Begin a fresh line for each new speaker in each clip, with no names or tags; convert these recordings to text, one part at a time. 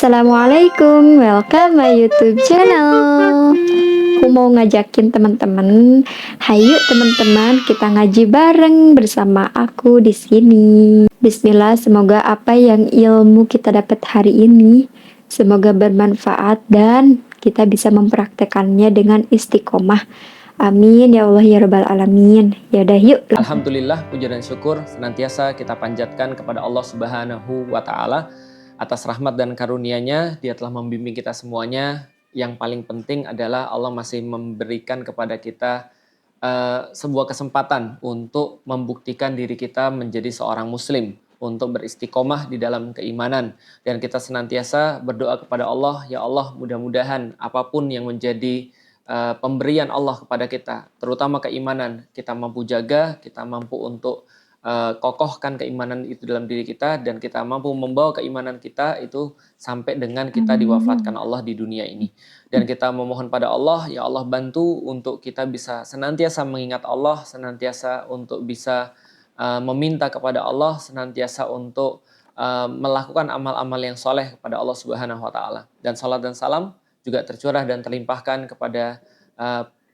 Assalamualaikum, welcome my YouTube channel. Aku mau ngajakin teman-teman, hayu teman-teman kita ngaji bareng bersama aku di sini. Bismillah, semoga apa yang ilmu kita dapat hari ini semoga bermanfaat dan kita bisa mempraktekannya dengan istiqomah. Amin ya Allah ya Rabbal Alamin. Ya udah yuk.
Alhamdulillah, puja dan syukur senantiasa kita panjatkan kepada Allah Subhanahu wa Ta'ala atas rahmat dan karunia-Nya. Dia telah membimbing kita semuanya. Yang paling penting adalah Allah masih memberikan kepada kita sebuah kesempatan untuk membuktikan diri kita menjadi seorang muslim, untuk beristiqomah di dalam keimanan. Dan kita senantiasa berdoa kepada Allah, ya Allah, mudah-mudahan apapun yang menjadi pemberian Allah kepada kita, terutama keimanan, kita mampu jaga, kita mampu untuk kokohkan keimanan itu dalam diri kita, dan kita mampu membawa keimanan kita itu sampai dengan kita diwafatkan Allah di dunia ini. Dan kita memohon pada Allah, ya Allah bantu untuk kita bisa senantiasa mengingat Allah, senantiasa untuk bisa meminta kepada Allah, senantiasa untuk melakukan amal-amal yang soleh kepada Allah Subhanahu wa Ta'ala. Dan salat dan salam juga tercurah dan terlimpahkan kepada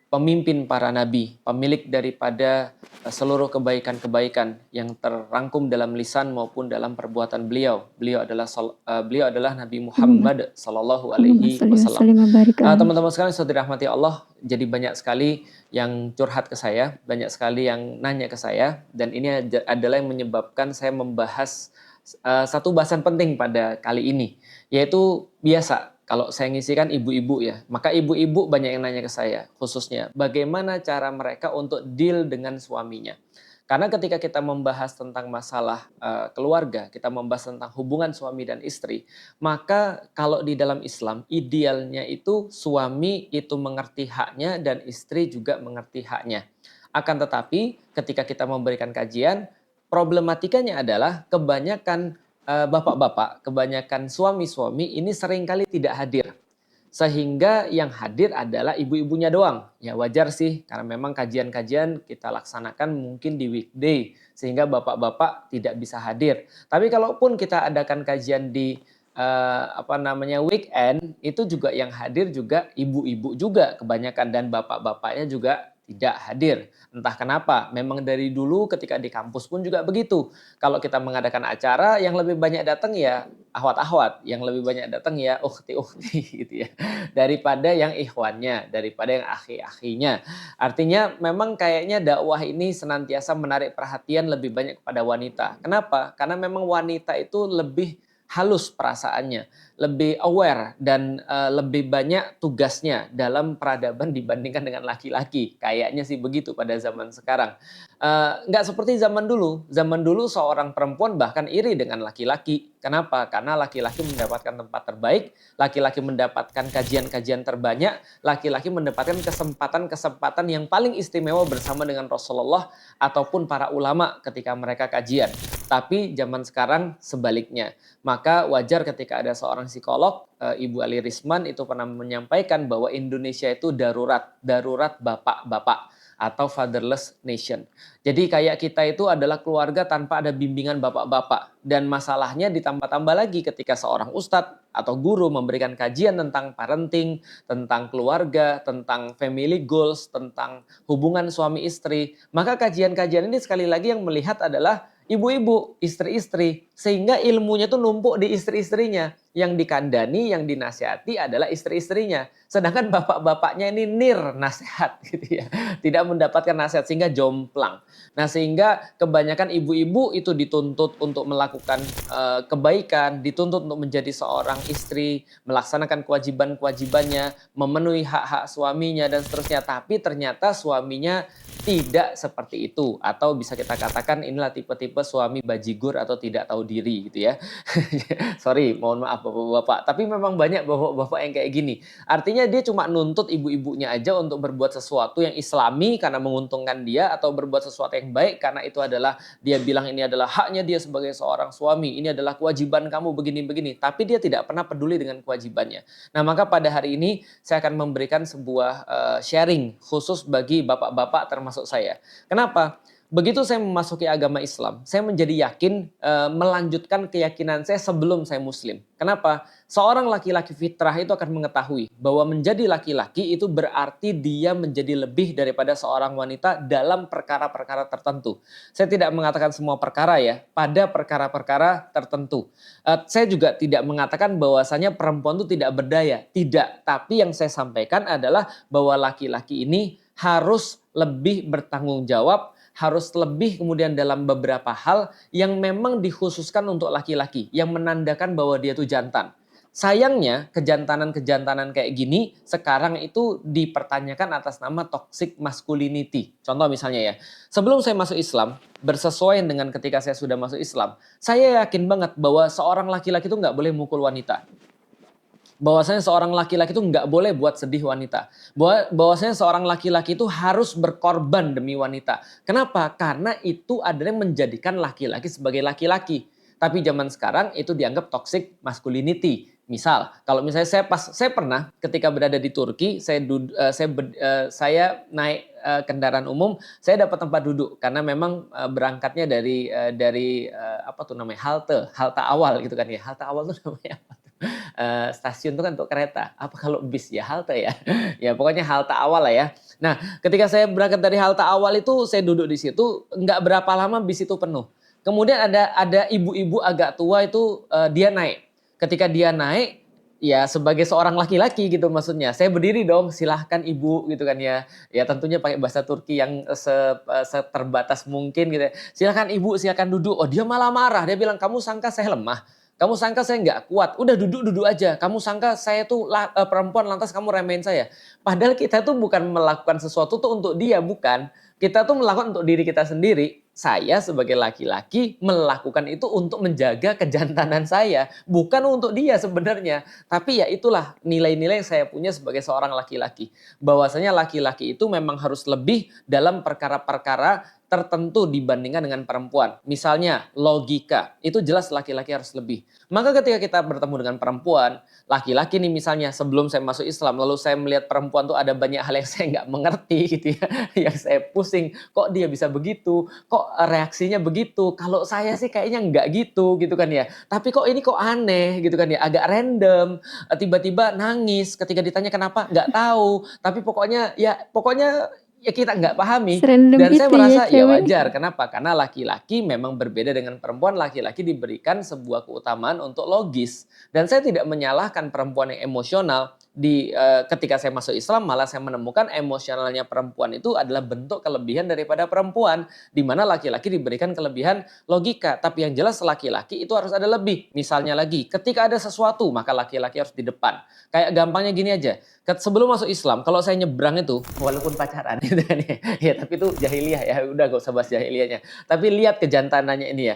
pemimpin para nabi, pemilik daripada seluruh kebaikan-kebaikan yang terrangkum dalam lisan maupun dalam perbuatan beliau. Beliau adalah Nabi Muhammad Sallallahu Alaihi Wasallam. Teman-teman sekalian, saudara rahmati Allah, jadi banyak sekali yang curhat ke saya, banyak sekali yang nanya ke saya, dan ini adalah yang menyebabkan saya membahas satu bahasan penting pada kali ini, yaitu biasa. Kalau saya ngisikan ibu-ibu ya, maka ibu-ibu banyak yang nanya ke saya, khususnya bagaimana cara mereka untuk deal dengan suaminya. Karena ketika kita membahas tentang masalah keluarga, kita membahas tentang hubungan suami dan istri, maka kalau di dalam Islam, idealnya itu suami itu mengerti haknya dan istri juga mengerti haknya. Akan tetapi ketika kita memberikan kajian, problematikanya adalah kebanyakan bapak-bapak, kebanyakan suami-suami ini seringkali tidak hadir. Sehingga yang hadir adalah ibu-ibunya doang. Ya wajar sih, karena memang kajian-kajian kita laksanakan mungkin di weekday, sehingga bapak-bapak tidak bisa hadir. Tapi kalaupun kita adakan kajian di weekend, itu juga yang hadir juga ibu-ibu juga kebanyakan, dan bapak-bapaknya juga tidak hadir. Entah kenapa, memang dari dulu ketika di kampus pun juga begitu. Kalau kita mengadakan acara, yang lebih banyak datang ya ahwat-ahwat, yang lebih banyak datang ya ukhti-ukhti gitu ya. Daripada yang ikhwannya, daripada yang akhi-akhinya. Artinya memang kayaknya dakwah ini senantiasa menarik perhatian lebih banyak kepada wanita. Kenapa? Karena memang wanita itu lebih halus perasaannya, lebih aware, dan lebih banyak tugasnya dalam peradaban dibandingkan dengan laki-laki. Kayaknya sih begitu pada zaman sekarang. Nggak seperti zaman dulu. Zaman dulu seorang perempuan bahkan iri dengan laki-laki. Kenapa? Karena laki-laki mendapatkan tempat terbaik, laki-laki mendapatkan kajian-kajian terbanyak, laki-laki mendapatkan kesempatan-kesempatan yang paling istimewa bersama dengan Rasulullah ataupun para ulama ketika mereka kajian. Tapi zaman sekarang sebaliknya. Maka wajar ketika ada seorang psikolog, Ibu Ali Risman itu pernah menyampaikan bahwa Indonesia itu darurat bapak-bapak atau fatherless nation. Jadi kayak kita itu adalah keluarga tanpa ada bimbingan bapak-bapak. Dan masalahnya ditambah-tambah lagi ketika seorang ustadz atau guru memberikan kajian tentang parenting, tentang keluarga, tentang family goals, tentang hubungan suami istri. Maka kajian-kajian ini sekali lagi yang melihat adalah ibu-ibu, istri-istri, sehingga ilmunya tuh numpuk di istri-istrinya. Yang dikandani, yang dinasihati adalah istri-istrinya. Sedangkan bapak-bapaknya ini nasihat gitu ya. Tidak mendapatkan nasihat sehingga jomplang. Nah, sehingga kebanyakan ibu-ibu itu dituntut untuk melakukan kebaikan, dituntut untuk menjadi seorang istri, melaksanakan kewajiban-kewajibannya, memenuhi hak-hak suaminya dan seterusnya. Tapi ternyata suaminya tidak seperti itu, atau bisa kita katakan inilah tipe-tipe suami bajigur atau tidak tahu diri gitu ya. Sorry, mohon maaf bapak-bapak, tapi memang banyak bapak-bapak yang kayak gini. Artinya dia cuma nuntut ibu-ibunya aja untuk berbuat sesuatu yang islami karena menguntungkan dia, atau berbuat sesuatu yang baik karena itu adalah dia bilang ini adalah haknya dia sebagai seorang suami, ini adalah kewajiban kamu begini-begini, tapi dia tidak pernah peduli dengan kewajibannya. Nah, maka pada hari ini saya akan memberikan sebuah sharing khusus bagi bapak-bapak termasuk saya. Kenapa? Begitu saya memasuki agama Islam, saya menjadi yakin melanjutkan keyakinan saya sebelum saya Muslim. Kenapa? Seorang laki-laki fitrah itu akan mengetahui bahwa menjadi laki-laki itu berarti dia menjadi lebih daripada seorang wanita dalam perkara-perkara tertentu. Saya tidak mengatakan semua perkara ya, pada perkara-perkara tertentu. Saya juga tidak mengatakan bahwasanya perempuan itu tidak berdaya, tidak. Tapi yang saya sampaikan adalah bahwa laki-laki ini harus lebih bertanggung jawab, harus lebih kemudian dalam beberapa hal yang memang dikhususkan untuk laki-laki, yang menandakan bahwa dia itu jantan. Sayangnya kejantanan-kejantanan kayak gini sekarang itu dipertanyakan atas nama toxic masculinity. Contoh misalnya ya, sebelum saya masuk Islam, bersesuaian dengan ketika saya sudah masuk Islam, saya yakin banget bahwa seorang laki-laki itu nggak boleh mukul wanita. Bahwasanya seorang laki-laki itu nggak boleh buat sedih wanita. Bahwasanya seorang laki-laki itu harus berkorban demi wanita. Kenapa? Karena itu adalah yang menjadikan laki-laki sebagai laki-laki. Tapi zaman sekarang itu dianggap toxic masculinity. Misal, kalau misalnya saya pernah ketika berada di Turki, saya naik kendaraan umum, saya dapat tempat duduk karena memang berangkatnya dari apa tuh namanya, halte awal gitu kan ya. Halte awal tuh namanya apa? Stasiun itu kan untuk kereta. Apa kalau bis ya halte ya? Ya pokoknya halte awal lah ya. Nah, ketika saya berangkat dari halte awal itu saya duduk di situ, nggak berapa lama bis itu penuh. Kemudian ada ibu-ibu agak tua itu dia naik. Ketika dia naik, ya sebagai seorang laki-laki gitu maksudnya. Saya berdiri dong, silahkan ibu gitu kan ya. Ya tentunya pakai bahasa Turki yang seterbatas mungkin gitu ya. Silahkan ibu, silahkan duduk. Oh dia malah marah, dia bilang kamu sangka saya lemah. Kamu sangka saya nggak kuat, udah duduk-duduk aja. Kamu sangka saya tuh perempuan lantas kamu remehin saya. Padahal kita tuh bukan melakukan sesuatu tuh untuk dia, bukan. Kita tuh melakukan untuk diri kita sendiri. Saya sebagai laki-laki melakukan itu untuk menjaga kejantanan saya. Bukan untuk dia sebenarnya. Tapi ya itulah nilai-nilai yang saya punya sebagai seorang laki-laki. Bahwasanya laki-laki itu memang harus lebih dalam perkara-perkara tertentu dibandingkan dengan perempuan. Misalnya logika, itu jelas laki-laki harus lebih. Maka ketika kita bertemu dengan perempuan, laki-laki nih misalnya sebelum saya masuk Islam, lalu saya melihat perempuan tuh ada banyak hal yang saya nggak mengerti gitu ya, yang saya pusing, kok dia bisa begitu, kok reaksinya begitu, kalau saya sih kayaknya nggak gitu kan ya, tapi kok ini kok aneh gitu kan ya, agak random, tiba-tiba nangis ketika ditanya kenapa, nggak tahu, tapi pokoknya ya kita nggak pahami.
Serandom
Dan saya
itu ya
merasa ya
cewek.
wajar. Kenapa? Karena laki-laki memang berbeda dengan perempuan. Laki-laki diberikan sebuah keutamaan untuk logis. Dan saya tidak menyalahkan perempuan yang emosional. Ketika saya masuk Islam, malah saya menemukan emosionalnya perempuan itu adalah bentuk kelebihan daripada perempuan. Di mana laki-laki diberikan kelebihan logika. Tapi yang jelas laki-laki itu harus ada lebih. Misalnya lagi, ketika ada sesuatu, maka laki-laki harus di depan. Kayak gampangnya gini aja. Sebelum masuk Islam, kalau saya nyebrang itu, walaupun pacaran, gitu kan ya, tapi itu jahiliyah ya, udah gak usah bahas jahiliyahnya. Tapi lihat kejantanannya ini ya.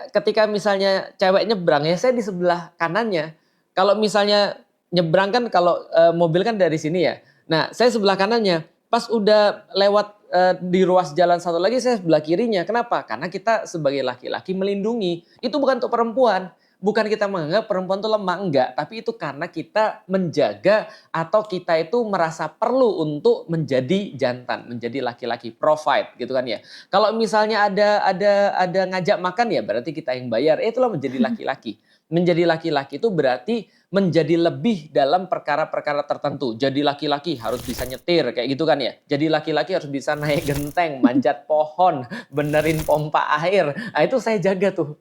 Ketika misalnya cewek nyebrang ya, saya di sebelah kanannya. Kalau misalnya nyebrang kan kalau mobil kan dari sini ya. Nah, saya sebelah kanannya. Pas udah lewat di ruas jalan satu lagi, saya sebelah kirinya. Kenapa? Karena kita sebagai laki-laki melindungi. Itu bukan untuk perempuan. Bukan kita menganggap perempuan itu lemah, enggak. Tapi itu karena kita menjaga atau kita itu merasa perlu untuk menjadi jantan, menjadi laki-laki, provide gitu kan ya. Kalau misalnya ada ngajak makan ya berarti kita yang bayar. Itulah menjadi laki-laki. Menjadi laki-laki itu berarti menjadi lebih dalam perkara-perkara tertentu. Jadi laki-laki harus bisa nyetir kayak gitu kan ya. Jadi laki-laki harus bisa naik genteng, manjat pohon, benerin pompa air. Nah itu saya jaga tuh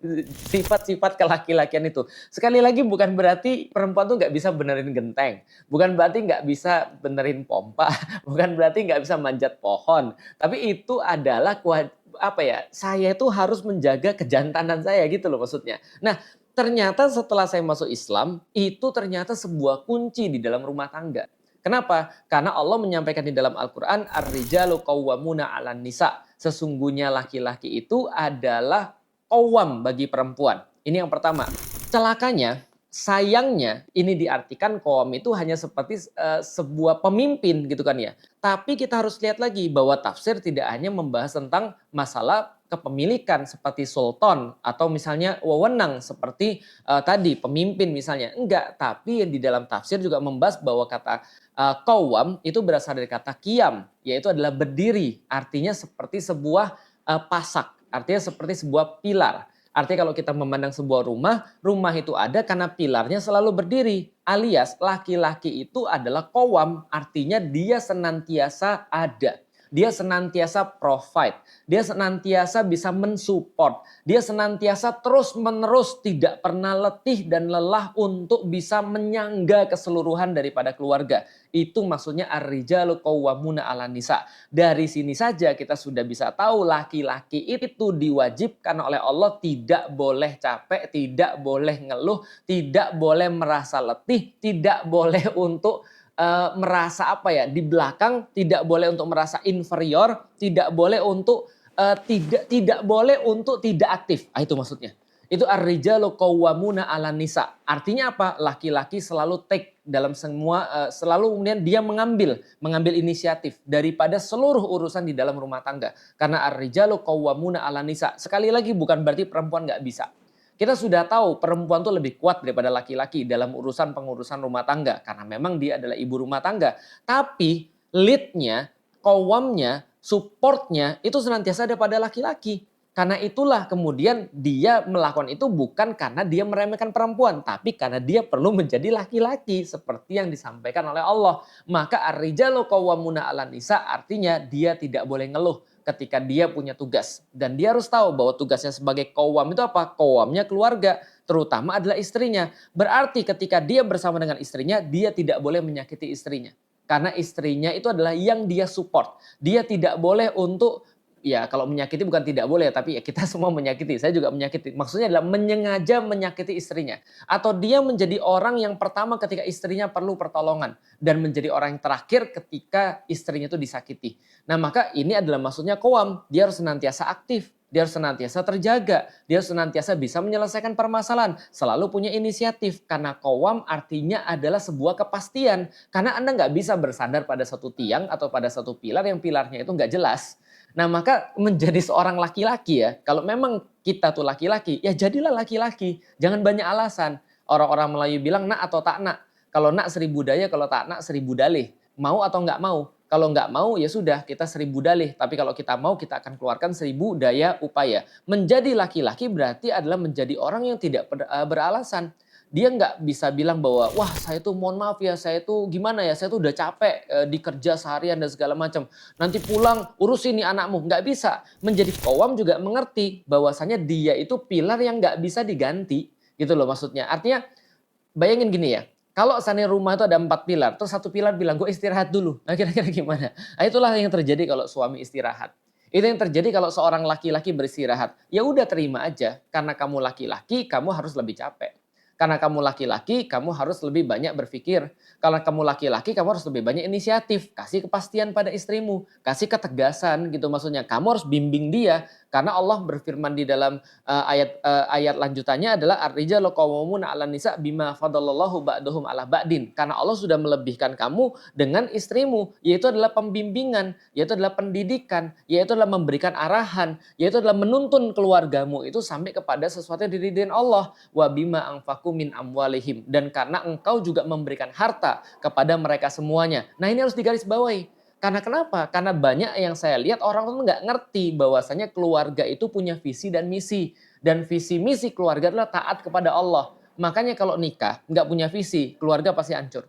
sifat-sifat kelaki-lakian itu. Sekali lagi bukan berarti perempuan tuh nggak bisa benerin genteng. Bukan berarti nggak bisa benerin pompa. Bukan berarti nggak bisa manjat pohon. Tapi itu adalah saya itu harus menjaga kejantanan saya gitu loh maksudnya. Nah, ternyata setelah saya masuk Islam, itu ternyata sebuah kunci di dalam rumah tangga. Kenapa? Karena Allah menyampaikan di dalam Al-Quran, Ar-rijalu qawwamuna 'alan nisa. Sesungguhnya laki-laki itu adalah qawwam bagi perempuan. Ini yang pertama. Celakanya, sayangnya ini diartikan qawwam itu hanya seperti sebuah pemimpin gitu kan ya. Tapi kita harus lihat lagi bahwa tafsir tidak hanya membahas tentang masalah kepemilikan seperti sultan atau misalnya wewenang seperti tadi pemimpin misalnya. Enggak, tapi di dalam tafsir juga membahas bahwa kata qawwam itu berasal dari kata qiyam, yaitu adalah berdiri. Artinya seperti sebuah pasak, artinya seperti sebuah pilar. Artinya kalau kita memandang sebuah rumah, rumah itu ada karena pilarnya selalu berdiri. Alias laki-laki itu adalah qawwam, artinya dia senantiasa ada. Dia senantiasa provide, dia senantiasa bisa mensupport, dia senantiasa terus-menerus tidak pernah letih dan lelah untuk bisa menyangga keseluruhan daripada keluarga. Itu maksudnya ar-rijalu qawwamuna 'alan nisa. Dari sini saja kita sudah bisa tahu laki-laki itu diwajibkan oleh Allah tidak boleh capek, tidak boleh ngeluh, tidak boleh merasa letih, tidak boleh untuk merasa apa ya, di belakang, tidak boleh untuk merasa inferior, tidak boleh untuk tidak boleh untuk tidak aktif. Ah, itu maksudnya. Itu ar-rijalu qawwamuna 'alan nisa. Artinya apa? Laki-laki selalu take dalam semua selalu kemudian dia mengambil inisiatif daripada seluruh urusan di dalam rumah tangga. Karena ar-rijalu qawwamuna 'alan nisa. Sekali lagi bukan berarti perempuan nggak bisa. Kita sudah tahu perempuan tuh lebih kuat daripada laki-laki dalam urusan pengurusan rumah tangga karena memang dia adalah ibu rumah tangga. Tapi lead-nya, qawwamnya, supportnya itu senantiasa ada pada laki-laki. Karena itulah kemudian dia melakukan itu bukan karena dia meremehkan perempuan, tapi karena dia perlu menjadi laki-laki seperti yang disampaikan oleh Allah. Maka ar-rijalu qawwamuna 'alan nisa artinya dia tidak boleh ngeluh ketika dia punya tugas. Dan dia harus tahu bahwa tugasnya sebagai qawwam itu apa? Qawwamnya keluarga, terutama adalah istrinya. Berarti ketika dia bersama dengan istrinya, dia tidak boleh menyakiti istrinya. Karena istrinya itu adalah yang dia support. Dia tidak boleh untuk, ya kalau menyakiti bukan tidak boleh, tapi ya kita semua menyakiti, saya juga menyakiti. Maksudnya adalah menyengaja menyakiti istrinya. Atau dia menjadi orang yang pertama ketika istrinya perlu pertolongan. Dan menjadi orang yang terakhir ketika istrinya itu disakiti. Nah maka ini adalah maksudnya qawwam, dia harus senantiasa aktif. Dia harus senantiasa terjaga, dia harus senantiasa bisa menyelesaikan permasalahan, selalu punya inisiatif. Karena qawwam artinya adalah sebuah kepastian. Karena Anda nggak bisa bersandar pada satu tiang atau pada satu pilar yang pilarnya itu nggak jelas. Nah maka menjadi seorang laki-laki ya, kalau memang kita tuh laki-laki, ya jadilah laki-laki. Jangan banyak alasan. Orang-orang Melayu bilang nak atau tak nak. Kalau nak 1000 daya, kalau tak nak 1000 dalih. Mau atau nggak mau? Kalau nggak mau ya sudah kita 1000 dalih. Tapi kalau kita mau kita akan keluarkan 1000 daya upaya. Menjadi laki-laki berarti adalah menjadi orang yang tidak beralasan. Dia nggak bisa bilang bahwa wah saya tuh mohon maaf ya, saya tuh gimana ya, saya tuh udah capek di kerja seharian dan segala macam. Nanti pulang urus ini anakmu, nggak bisa. Menjadi qawwam juga mengerti bahwasanya dia itu pilar yang nggak bisa diganti gitu loh maksudnya. Artinya bayangin gini ya, kalau seandainya rumah itu ada 4 pilar, terus satu pilar bilang gue istirahat dulu. Nah kira-kira gimana? Nah, itulah yang terjadi kalau suami istirahat. Itu yang terjadi kalau seorang laki-laki beristirahat. Ya udah terima aja, karena kamu laki-laki, kamu harus lebih capek. Karena kamu laki-laki, kamu harus lebih banyak berpikir. Karena kamu laki-laki, kamu harus lebih banyak inisiatif. Kasih kepastian pada istrimu. Kasih ketegasan gitu maksudnya. Kamu harus bimbing dia. Karena Allah berfirman di dalam ayat lanjutannya adalah ar-rijalu qawwamuna 'alan nisa bima faddalallahu ba'dahum 'ala ba'din. Karena Allah sudah melebihkan kamu dengan istrimu, yaitu adalah pembimbingan, yaitu adalah pendidikan, yaitu adalah memberikan arahan, yaitu adalah menuntun keluargamu itu sampai kepada sesuatu yang diridhoin Allah. Wa bima anfaqu min amwalihim, dan karena engkau juga memberikan harta kepada mereka semuanya. Nah, ini harus digarisbawahi. Karena kenapa? Karena banyak yang saya lihat orang tuh nggak ngerti bahwasanya keluarga itu punya visi dan misi. Dan visi misi keluarga adalah taat kepada Allah. Makanya kalau nikah nggak punya visi, keluarga pasti hancur.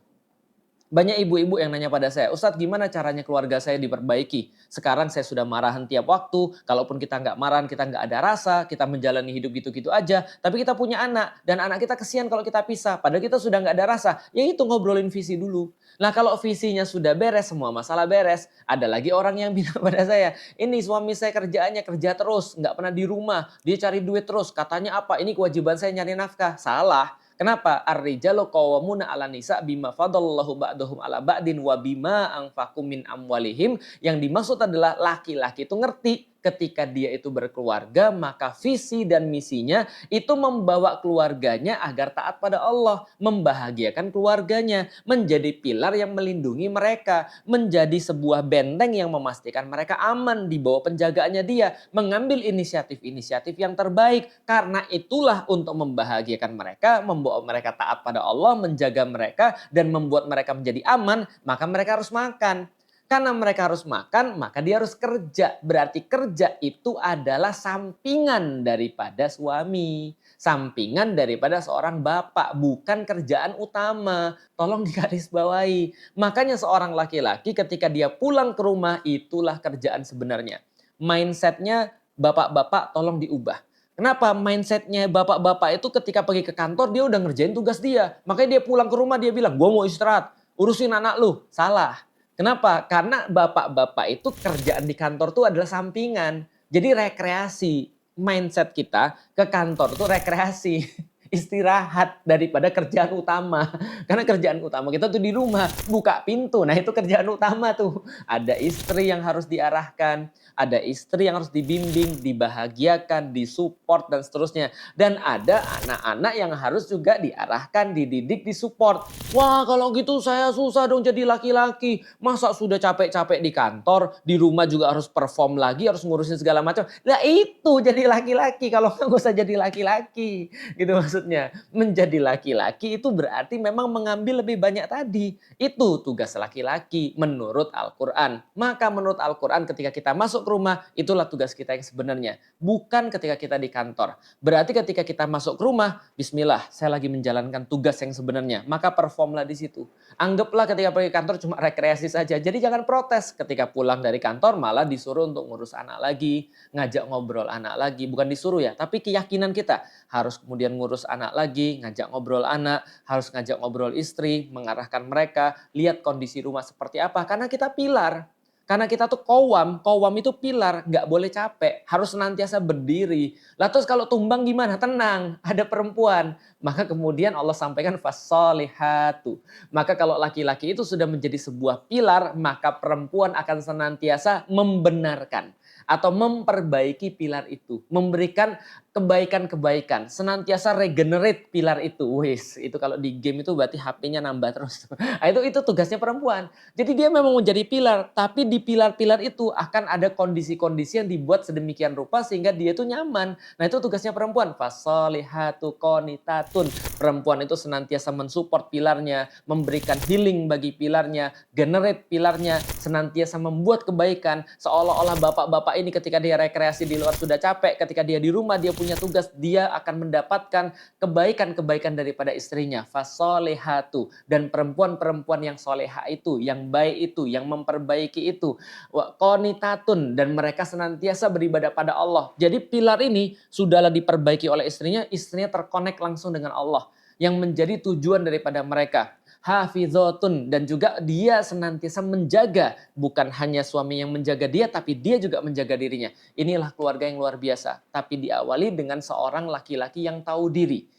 Banyak ibu-ibu yang nanya pada saya, Ustadz gimana caranya keluarga saya diperbaiki? Sekarang saya sudah marahan tiap waktu, kalaupun kita nggak marahan, kita nggak ada rasa, kita menjalani hidup gitu-gitu aja. Tapi kita punya anak, dan anak kita kesian kalau kita pisah. Padahal kita sudah nggak ada rasa, ya itu ngobrolin visi dulu. Nah kalau visinya sudah beres, semua masalah beres. Ada lagi orang yang bilang pada saya, ini suami saya kerjaannya kerja terus, nggak pernah di rumah, dia cari duit terus. Katanya apa? Ini kewajiban saya nyari nafkah. Salah. Kenapa? Ar-rijalu qawwamuna 'alan nisa bima fadallallahu ba'dahum 'ala ba'din wa bima anfaqu min amwalihim. Yang dimaksud adalah laki-laki itu ngerti ketika dia itu berkeluarga, maka visi dan misinya itu membawa keluarganya agar taat pada Allah, membahagiakan keluarganya, menjadi pilar yang melindungi mereka, menjadi sebuah benteng yang memastikan mereka aman di bawah penjagaannya dia, mengambil inisiatif-inisiatif yang terbaik. Karena itulah untuk membahagiakan mereka, membawa mereka taat pada Allah, menjaga mereka dan membuat mereka menjadi aman, maka mereka harus makan. Karena mereka harus makan, maka dia harus kerja. Berarti kerja itu adalah sampingan daripada suami. Sampingan daripada seorang bapak, bukan kerjaan utama. Tolong digarisbawahi. Makanya seorang laki-laki ketika dia pulang ke rumah, itulah kerjaan sebenarnya. Mindsetnya bapak-bapak tolong diubah. Kenapa? Mindsetnya bapak-bapak itu ketika pergi ke kantor dia udah ngerjain tugas dia. Makanya dia pulang ke rumah dia bilang, gue mau istirahat, urusin anak lu. Salah. Kenapa? Karena bapak-bapak itu kerjaan di kantor tuh adalah sampingan. Jadi rekreasi. Mindset kita ke kantor tuh rekreasi. Istirahat daripada kerjaan utama. Karena kerjaan utama kita tuh di rumah. Buka pintu. Nah itu kerjaan utama tuh. Ada istri yang harus diarahkan. Ada istri yang harus dibimbing, dibahagiakan, disupport dan seterusnya. Dan ada anak-anak yang harus juga diarahkan, dididik, disupport. Wah kalau gitu saya susah dong jadi laki-laki. Masa sudah capek-capek di kantor, di rumah juga harus perform lagi, harus ngurusin segala macam. Nah itu jadi laki-laki, kalau nggak usah jadi laki-laki. Gitu maksudnya. Menjadi laki-laki itu berarti memang mengambil lebih banyak tadi. Itu tugas laki-laki menurut Al-Quran. Maka menurut Al-Quran ketika kita masuk ke rumah, itulah tugas kita yang sebenarnya. Bukan ketika kita di kantor. Berarti ketika kita masuk ke rumah, bismillah, saya lagi menjalankan tugas yang sebenarnya. Maka performlah di situ. Anggaplah ketika pergi kantor cuma rekreasi saja. Jadi jangan protes ketika pulang dari kantor malah disuruh untuk ngurus anak lagi, ngajak ngobrol anak lagi. Bukan disuruh ya, tapi keyakinan kita harus kemudian ngurus anak lagi, ngajak ngobrol anak, harus ngajak ngobrol istri, mengarahkan mereka, lihat kondisi rumah seperti apa. Karena kita pilar. Karena kita tuh kowam itu pilar, nggak boleh capek, harus senantiasa berdiri. Lah terus kalau tumbang gimana? Tenang, ada perempuan. Maka kemudian Allah sampaikan fassolihatu. Maka kalau laki-laki itu sudah menjadi sebuah pilar, maka perempuan akan senantiasa membenarkan atau memperbaiki pilar itu, memberikan kebaikan-kebaikan, senantiasa regenerate pilar itu. Wis, itu kalau di game itu berarti HP-nya nambah terus. Nah, itu tugasnya perempuan. Jadi dia memang menjadi pilar, tapi di pilar-pilar itu akan ada kondisi-kondisi yang dibuat sedemikian rupa sehingga dia itu nyaman. Nah, itu tugasnya perempuan. Fasolihatu qonitatun. Perempuan itu senantiasa mensupport pilarnya, memberikan healing bagi pilarnya, generate pilarnya, senantiasa membuat kebaikan. Seolah-olah bapak-bapak ini ketika dia rekreasi di luar sudah capek, ketika dia di rumah dia punya tugas, dia akan mendapatkan kebaikan-kebaikan daripada istrinya. Fasolihatu. Dan perempuan-perempuan yang soleha itu, yang baik itu, yang memperbaiki itu. Qonitatun. Dan mereka senantiasa beribadah pada Allah. Jadi pilar ini sudahlah diperbaiki oleh istrinya terkonek langsung dengan Allah. Yang menjadi tujuan daripada mereka. Hafizotun, dan juga dia senantiasa menjaga, bukan hanya suami yang menjaga dia tapi dia juga menjaga dirinya. Inilah keluarga yang luar biasa, tapi diawali dengan seorang laki-laki yang tahu diri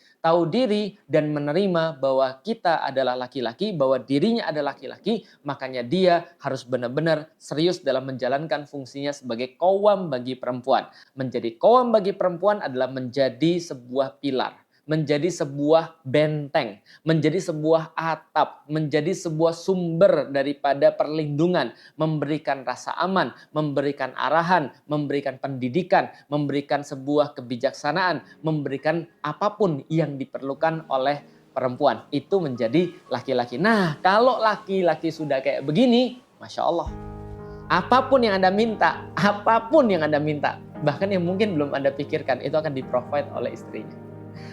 dan menerima bahwa kita adalah laki-laki, bahwa dirinya adalah laki-laki, makanya dia harus benar-benar serius dalam menjalankan fungsinya sebagai qawwam bagi perempuan. Menjadi qawwam bagi perempuan adalah menjadi sebuah pilar, menjadi sebuah benteng, menjadi sebuah atap, menjadi sebuah sumber daripada perlindungan, memberikan rasa aman, memberikan arahan, memberikan pendidikan, memberikan sebuah kebijaksanaan, memberikan apapun yang diperlukan oleh perempuan. Itu menjadi laki-laki. Nah, kalau laki-laki sudah kayak begini, Masya Allah. Apapun yang Anda minta, bahkan yang mungkin belum Anda pikirkan, itu akan di-provide oleh istrinya.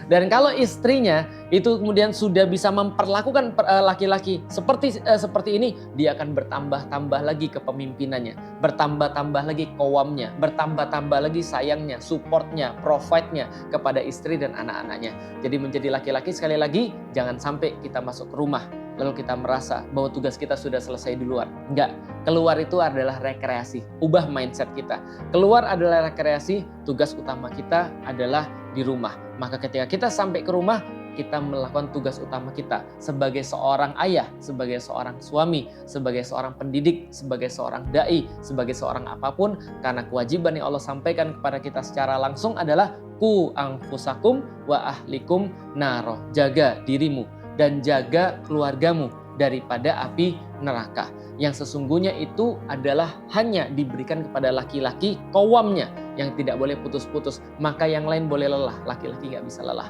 Dan kalau istrinya itu kemudian sudah bisa memperlakukan laki-laki seperti ini, dia akan bertambah-tambah lagi kepemimpinannya, bertambah-tambah lagi qawamnya, bertambah-tambah lagi sayangnya, supportnya, provide-nya kepada istri dan anak-anaknya. Jadi menjadi laki-laki sekali lagi, jangan sampai kita masuk ke rumah lalu kita merasa bahwa tugas kita sudah selesai di luar. Enggak, keluar itu adalah rekreasi. Ubah mindset kita. Keluar adalah rekreasi, tugas utama kita adalah di rumah. Maka ketika kita sampai ke rumah, kita melakukan tugas utama kita sebagai seorang ayah, sebagai seorang suami, sebagai seorang pendidik, sebagai seorang dai, sebagai seorang apapun, karena kewajiban yang Allah sampaikan kepada kita secara langsung adalah ku anfusakum wa ahlikum naro. Jaga dirimu dan jaga keluargamu daripada api neraka. Yang sesungguhnya itu adalah hanya diberikan kepada laki-laki qawwamnya yang tidak boleh putus-putus. Maka yang lain boleh lelah, laki-laki gak bisa lelah.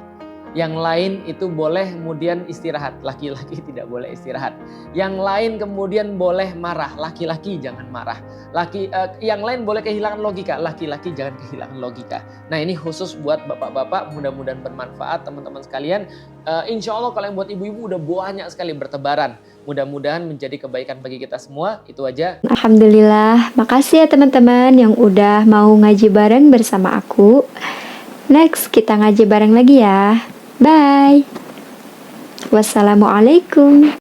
Yang lain itu boleh kemudian istirahat, laki-laki tidak boleh istirahat. Yang lain kemudian boleh marah, laki-laki jangan marah. Yang lain boleh kehilangan logika, laki-laki jangan kehilangan logika. Nah ini khusus buat bapak-bapak, mudah-mudahan bermanfaat teman-teman sekalian. Insya Allah kalau yang buat ibu-ibu udah banyak sekali bertebaran. Mudah-mudahan menjadi kebaikan bagi kita semua. Itu aja.
Alhamdulillah, makasih ya teman-teman yang udah mau ngaji bareng bersama aku. Next, kita ngaji bareng lagi ya. Bye. Wassalamualaikum.